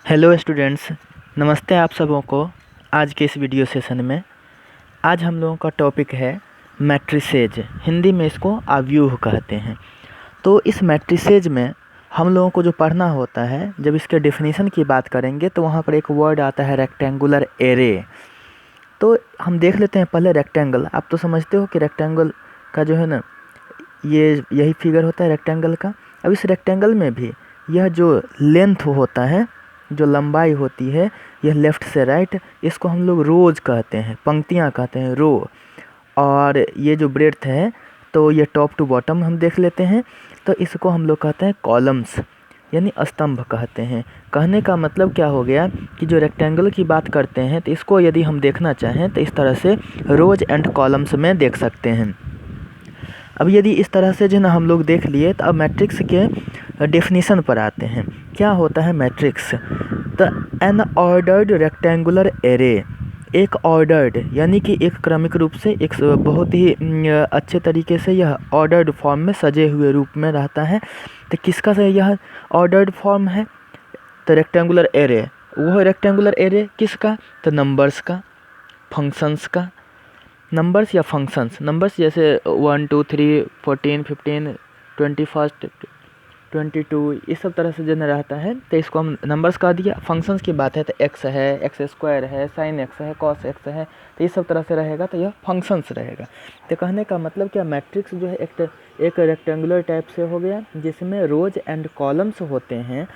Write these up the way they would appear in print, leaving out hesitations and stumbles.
Hello students, नमस्ते आप सबों को। आज के इस वीडियो सेशन में आज हम लोगों का टॉपिक है मैट्रिसेज। हिंदी में इसको आव्यूह कहते हैं। तो इस मैट्रिसेज में हम लोगों को जो पढ़ना होता है, जब इसके डेफिनेशन की बात करेंगे तो वहाँ पर एक वर्ड आता है रेक्टेंगुलर एरे। तो हम देख लेते हैं पहले रेक्टेंगल। आप तो समझते हो कि रेक्टेंगल का जो है ना, ये यही फिगर होता है रेक्टेंगल का। अब इस रेक्टेंगल में भी यह जो लेंथ होता है, जो लंबाई होती है, यह लेफ़्ट से राइट, इसको हम लोग रोज कहते हैं, पंक्तियाँ कहते हैं, रो। और ये जो ब्रेड्थ है, तो ये टॉप टू बॉटम हम देख लेते हैं, तो इसको हम लोग कहते हैं कॉलम्स, यानी स्तंभ कहते हैं। कहने का मतलब क्या हो गया कि जो रेक्टेंगल की बात करते हैं तो इसको यदि हम देखना चाहें तो इस तरह से रोज एंड कॉलम्स में देख सकते हैं। अब यदि इस तरह से जो ना हम लोग देख लिए, तो अब मैट्रिक्स के डेफिनेशन पर आते हैं। क्या होता है matrix? The N ordered rectangular array, एक ऑर्डर्ड यानी कि एक क्रमिक रूप से, एक बहुत ही अच्छे तरीके से यह ऑर्डर्ड फॉर्म में सजे हुए रूप में रहता है। तो किसका से यह ऑर्डर्ड फॉर्म है? तो रेक्टेंगुलर एरे। वह रेक्टेंगुलर एरे किसका? तो नंबर्स का, फंक्शंस का। नंबर्स या फंक्शंस, नंबर्स जैसे 1 2 3 14 15 21 22, इस सब तरह से जन रहता है, तो इसको हम नंबर्स कह दिया। फंक्शंस की बात है तो एक्स है, एक्स स्क्वायर है, साइन एक्स है, कॉस एक्स है, तो इस सब तरह से रहेगा, तो यह फंक्शंस रहेगा। तो कहने का मतलब क्या, मैट्रिक्स जो है एक रेक्टेंगुलर टाइप से हो गया, जिसमें रोज एंड कॉलम्स होते हैं।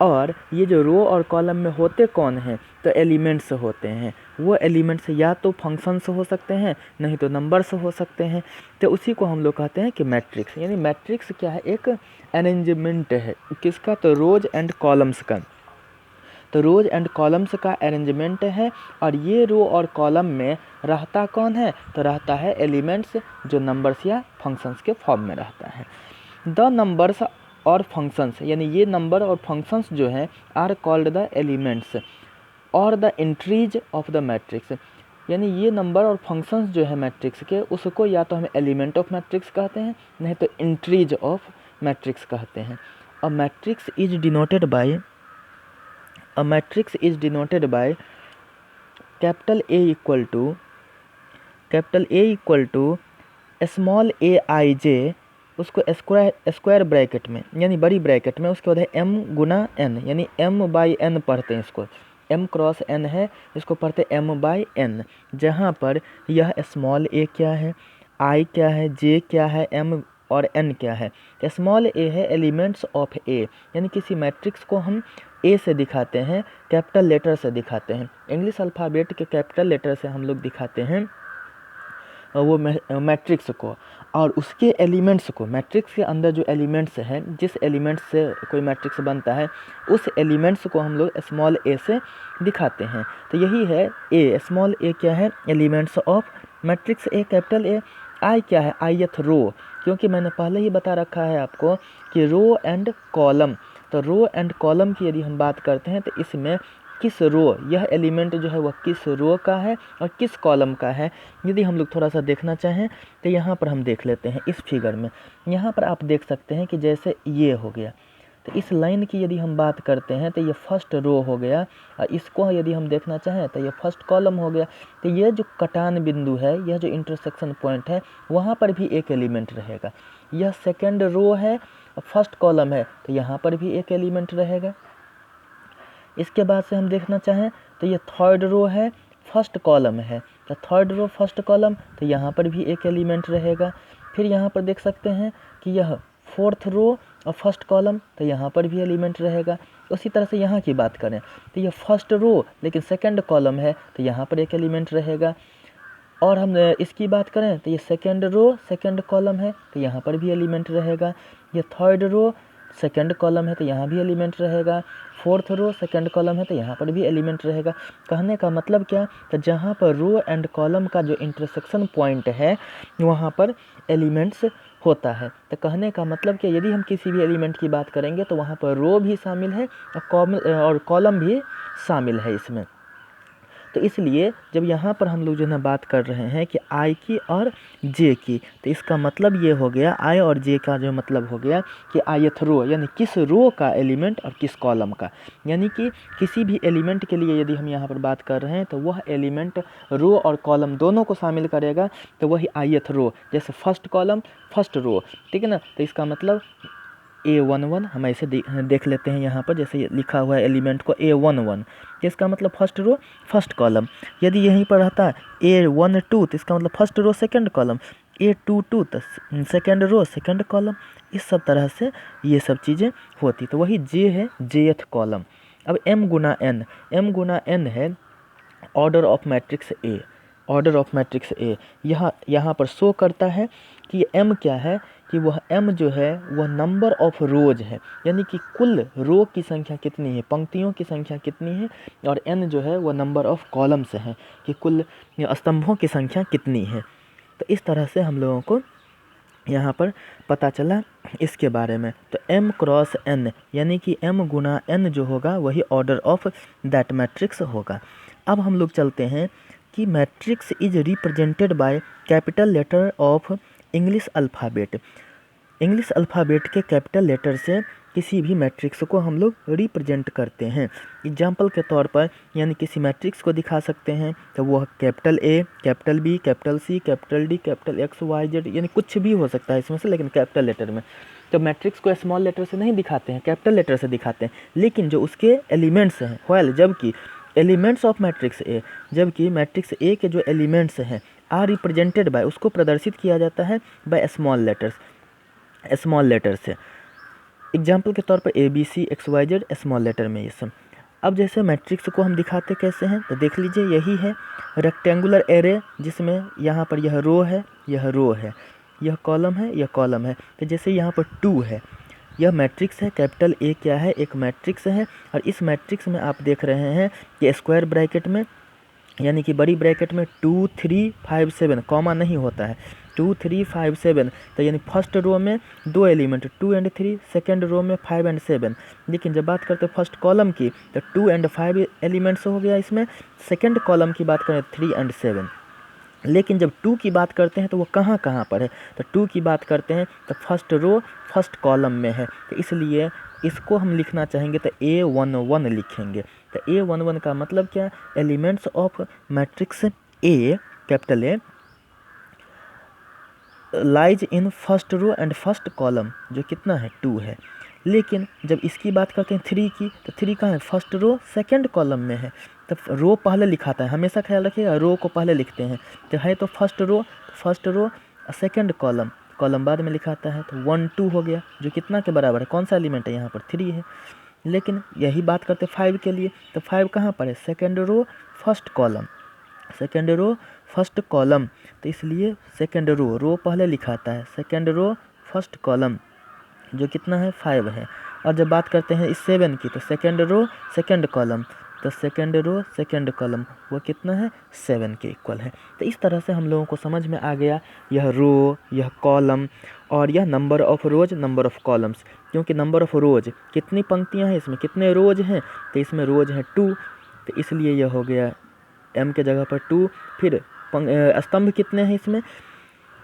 और ये जो रो और कॉलम में होते कौन हैं? तो एलिमेंट्स होते हैं। वो एलिमेंट्स या तो फंक्शंस हो सकते हैं, नहीं तो नंबर्स हो सकते हैं। तो उसी को हम लोग कहते हैं कि मैट्रिक्स। यानी मैट्रिक्स क्या है? एक अरेंजमेंट है। किसका? तो रोज एंड कॉलम्स का। तो रोज एंड कॉलम्स का अरेंजमेंट है। और ये रो और कॉलम में रहता कौन है? तो रहता है एलिमेंट्स, जो नंबर्स या फंक्शंस के फॉर्म में रहता है। द नंबर्स और फंक्शंस, यानी ये नंबर और फंक्शंस जो हैं, आर कॉल्ड द एलिमेंट्स और the entries of the matrix. यानी ये नंबर और फंक्शंस जो है मैट्रिक्स के, उसको या तो हम एलिमेंट ऑफ मैट्रिक्स कहते हैं, नहीं तो एंट्रीज ऑफ मैट्रिक्स कहते हैं। A matrix is denoted by capital A equal to small A I J, उसको स्क्वायर ब्रैकेट में, यानी बड़ी ब्रैकेट में, उसके बाद है m गुना n, यानी m/n पढ़ते हैं इसको। m क्रॉस n है, इसको पढ़ते m/n, जहाँ पर यह स्मॉल a क्या है, i क्या है, j क्या है, m और n क्या है। स्मॉल a है एलिमेंट्स ऑफ a, यानी किसी मैट्रिक्स को हम ए से दिखाते हैं, कैपिटल लेटर से दिखाते हैं। इंग्लिश अल्फ़ाबेट के कैपिटल लेटर से हम लोग दिखाते हैं वो मैट्रिक्स को। और उसके एलिमेंट्स को, मैट्रिक्स के अंदर जो एलिमेंट्स हैं, जिस एलिमेंट्स से कोई मैट्रिक्स बनता है, उस एलिमेंट्स को हम लोग स्मॉल ए से दिखाते हैं। तो यही है ए। स्मॉल ए क्या है? Elements of matrix A, capital A. I क्या है? आईथ रो, क्योंकि मैंने पहले ही बता रखा है आपको कि रो एंड कॉलम। तो रो एंड कॉलम की यदि हम बात करते हैं, तो इसमें किस रो, यह एलिमेंट जो है वह किस रो का है और किस कॉलम का है, यदि हम लोग थोड़ा सा देखना चाहें तो यहाँ पर हम देख लेते हैं इस फिगर में। यहाँ पर आप देख सकते हैं कि जैसे ये हो गया, तो इस लाइन की यदि हम बात करते हैं तो ये फर्स्ट रो हो गया, और इसको यदि हम देखना चाहें तो ये फर्स्ट कॉलम हो गया। तो ये जो कटान बिंदु है, यह जो इंटरसेक्शन पॉइंट है, वहाँ पर भी एक एलिमेंट रहेगा। यह सेकेंड रो है और फर्स्ट कॉलम है, तो यहाँ पर भी एक एलिमेंट रहेगा। इसके बाद से हम देखना चाहें तो ये थर्ड रो है, फर्स्ट कॉलम है, तो थर्ड रो फर्स्ट कॉलम, तो यहाँ पर भी एक एलिमेंट रहेगा। फिर यहाँ पर देख सकते हैं कि यह फोर्थ रो और फर्स्ट कॉलम, तो यहाँ पर भी एलिमेंट रहेगा। उसी तरह से यहाँ की बात करें तो ये फर्स्ट रो लेकिन सेकंड कॉलम है, तो यहाँ पर एक एलिमेंट रहेगा। और हम इसकी बात करें तो ये सेकंड रो सेकंड कॉलम है, तो यहाँ पर भी एलिमेंट रहेगा। ये थर्ड रो सेकंड कॉलम है, तो यहाँ भी एलिमेंट रहेगा। फोर्थ रो सेकंड कॉलम है, तो यहाँ पर भी एलिमेंट रहेगा। कहने का मतलब क्या, तो जहाँ पर रो एंड कॉलम का जो इंटरसेक्शन पॉइंट है, वहाँ पर एलिमेंट्स होता है। तो कहने का मतलब कि यदि हम किसी भी एलिमेंट की बात करेंगे तो वहाँ पर रो भी शामिल है और कॉलम भी शामिल है इसमें। तो तो इसलिए जब यहाँ पर हम लोग जो है ना बात कर रहे हैं कि आई की और जे की, तो इसका मतलब ये हो गया, आई और जे का जो मतलब हो गया कि ith रो, यानी किस रो का एलिमेंट और किस कॉलम का। यानी कि किसी भी एलिमेंट के लिए यदि हम यहाँ पर बात कर रहे हैं तो वह एलिमेंट रो और कॉलम दोनों को शामिल करेगा, तो वही ith रो, जैसे फर्स्ट कॉलम फर्स्ट रो, ठीक है ना। तो इसका मतलब A11 हम ऐसे देख लेते हैं यहाँ पर, जैसे लिखा हुआ है एलिमेंट को A11, इसका मतलब फर्स्ट रो फर्स्ट कॉलम। यदि यहीं पर रहता A12 तो इसका मतलब first row second column, A22 तो सेकंड रो सेकंड कॉलम। इस सब तरह से ये सब चीज़ें होती, तो वही J है jth कॉलम। अब M गुना N है order of matrix A, order of matrix A यहाँ पर शो करता है कि M क्या है, कि वह M जो है वह नंबर ऑफ रोज है, यानी कि कुल रो की संख्या कितनी है, पंक्तियों की संख्या कितनी है, और N जो है वह नंबर ऑफ कॉलम्स है, कि कुल स्तंभों की संख्या कितनी है। तो इस तरह से हम लोगों को यहाँ पर पता चला इसके बारे में। तो M क्रॉस N यानी कि M गुना N जो होगा वही ऑर्डर ऑफ दैट मैट्रिक्स होगा। अब हम लोग चलते हैं कि matrix is represented by capital letter of English alphabet. English alphabet के कैपिटल लेटर से किसी भी मैट्रिक्स को हम लोग रिप्रेजेंट करते हैं। एग्जाम्पल के तौर पर यानी किसी मैट्रिक्स को दिखा सकते हैं तो वह capital A, capital B, capital C, capital D, capital X, Y, Z, यानी कुछ भी हो सकता है इसमें से, लेकिन कैपिटल लेटर में। तो मैट्रिक्स को स्मॉल लेटर से नहीं दिखाते हैं, कैपिटल लेटर से दिखाते हैं, लेकिन जो उसके एलिमेंट्स हैं वेल, जबकि एलिमेंट्स ऑफ मैट्रिक्स ए, जबकि मैट्रिक्स ए के जो एलिमेंट्स हैं आर रिप्रेजेंटेड बाय, उसको प्रदर्शित किया जाता है बाय स्मॉल लेटर से। एग्जाम्पल के तौर पर ABC, XYZ स्मॉल लेटर में ये सब। अब जैसे मैट्रिक्स को हम दिखाते कैसे हैं, तो देख लीजिए यही है रेक्टेंगुलर एरे, जिसमें यहाँ पर यह रो है, यह रो है, यह कॉलम है, यह कॉलम है। तो जैसे यहाँ पर 2 है, यह मैट्रिक्स है, कैपिटल A क्या है, एक मैट्रिक्स है, और इस मैट्रिक्स में आप देख रहे हैं कि स्क्वायर ब्रैकेट में यानी कि बड़ी ब्रैकेट में 2 3 5 7 कॉमा नहीं होता है, 2 3 5 7। तो यानी फर्स्ट रो में 2 एलिमेंट 2 और 3, सेकेंड रो में 5 और 7। लेकिन जब बात करते हैं फर्स्ट कॉलम की तो 2 और 5 एलिमेंट्स हो गया इसमें, सेकेंड कॉलम की बात करें 3 और 7। लेकिन जब 2 की बात करते हैं तो वो कहाँ पर है, तो 2 की बात करते हैं तो फर्स्ट रो फर्स्ट कॉलम में है। तो इसलिए इसको हम लिखना चाहेंगे तो A11 लिखेंगे। तो A11 का मतलब क्या, elements of matrix A, capital A lies in first row and first column, जो कितना है 2 है। लेकिन जब इसकी बात करते हैं 3 की, तो 3 कहाँ है, फर्स्ट रो सेकंड कॉलम में है। तो रो पहले लिखाता है, हमेशा ख्याल रखिएगा रो को पहले लिखते हैं। तो है तो फर्स्ट रो सेकंड कॉलम बाद में लिखाता है। तो 1 2 हो गया, जो कितना के बराबर है, कौन सा एलिमेंट है यहाँ पर 3 है। लेकिन यही बात करते 5 के लिए, तो 5 कहाँ पर है, सेकंड रो फर्स्ट कॉलम। तो इसलिए सेकंड रो पहले लिखाता है, सेकंड रो फर्स्ट कॉलम, जो कितना है 5 है। और जब बात करते हैं इस 7 की, तो सेकंड रो सेकंड कॉलम, तो सेकंड रो सेकंड कॉलम वो कितना है 7 के इक्वल है। तो इस तरह से हम लोगों को समझ में आ गया यह रो, यह कॉलम, और यह number of rose, number of columns. क्योंकि नंबर ऑफ रोज कितनी पंक्तियां हैं इसमें, कितने रोज हैं, तो इसमें रोज हैं 2, तो इसलिए यह हो गया M के जगह पर 2। फिर स्तंभ कितने हैं इसमें,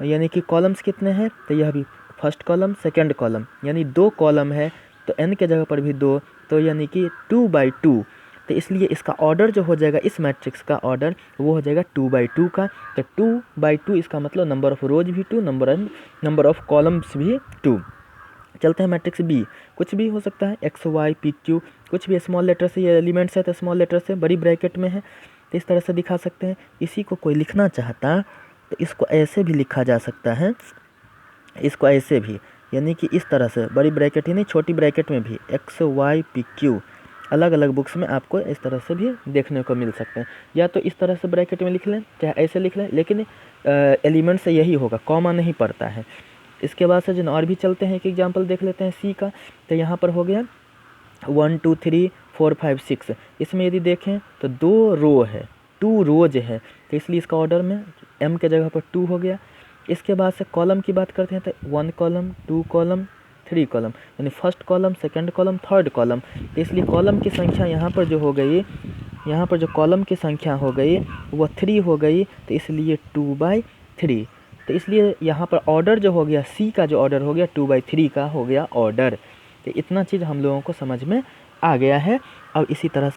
यानी कि कॉलम्स कितने हैं, तो यह भी फर्स्ट कॉलम सेकंड कॉलम, यानी 2 कॉलम है, तो N के जगह पर भी 2, तो यानी कि 2/2। तो इसलिए इसका ऑर्डर जो हो जाएगा, इस मैट्रिक्स का ऑर्डर वो हो जाएगा 2/2 का। तो 2/2 इसका मतलब नंबर ऑफ रोज भी 2, नंबर ऑफ कॉलम्स भी 2। चलते हैं मैट्रिक्स B, कुछ भी हो सकता है, X Y P Q, कुछ भी स्मॉल लेटर से, ये एलिमेंट्स है तो स्मॉल लेटर से, बड़ी ब्रैकेट में है, तो इस तरह से दिखा सकते हैं। इसी को कोई लिखना चाहता तो इसको ऐसे भी लिखा जा सकता है, इसको ऐसे भी, यानी कि इस तरह से, बड़ी ब्रैकेट ही नहीं छोटी ब्रैकेट में भी X Y P Q, अलग अलग बुक्स में आपको इस तरह से भी देखने को मिल सकते हैं। या तो इस तरह से ब्रैकेट में लिख लें, चाहे ऐसे लिख लें, लेकिन एलिमेंट से यही होगा, कॉमा नहीं पड़ता है। इसके बाद से जो और भी चलते हैं, एक एग्जांपल देख लेते हैं C का। तो यहाँ पर हो गया 1 2 3 4 5 6, इसमें यदि देखें तो 2 रो है, 2 रोज है, तो इसलिए इसका ऑर्डर में M के जगह पर 2 हो गया। इसके बाद से कॉलम की बात करते हैं तो 1 कॉलम 2 कॉलम 3 कॉलम, यानी first column second column third column. तो इसलिए कॉलम की संख्या यहाँ पर जो हो गई यहाँ पर जो कॉलम की संख्या हो गई वो 3 हो गई, तो इसलिए 2/3। तो इसलिए यहाँ पर ऑर्डर जो हो गया, सी का जो ऑर्डर हो गया 2/3 का हो गया ऑर्डर। तो इतना चीज़ हम लोगों को समझ में आ गया है। और इसी तरह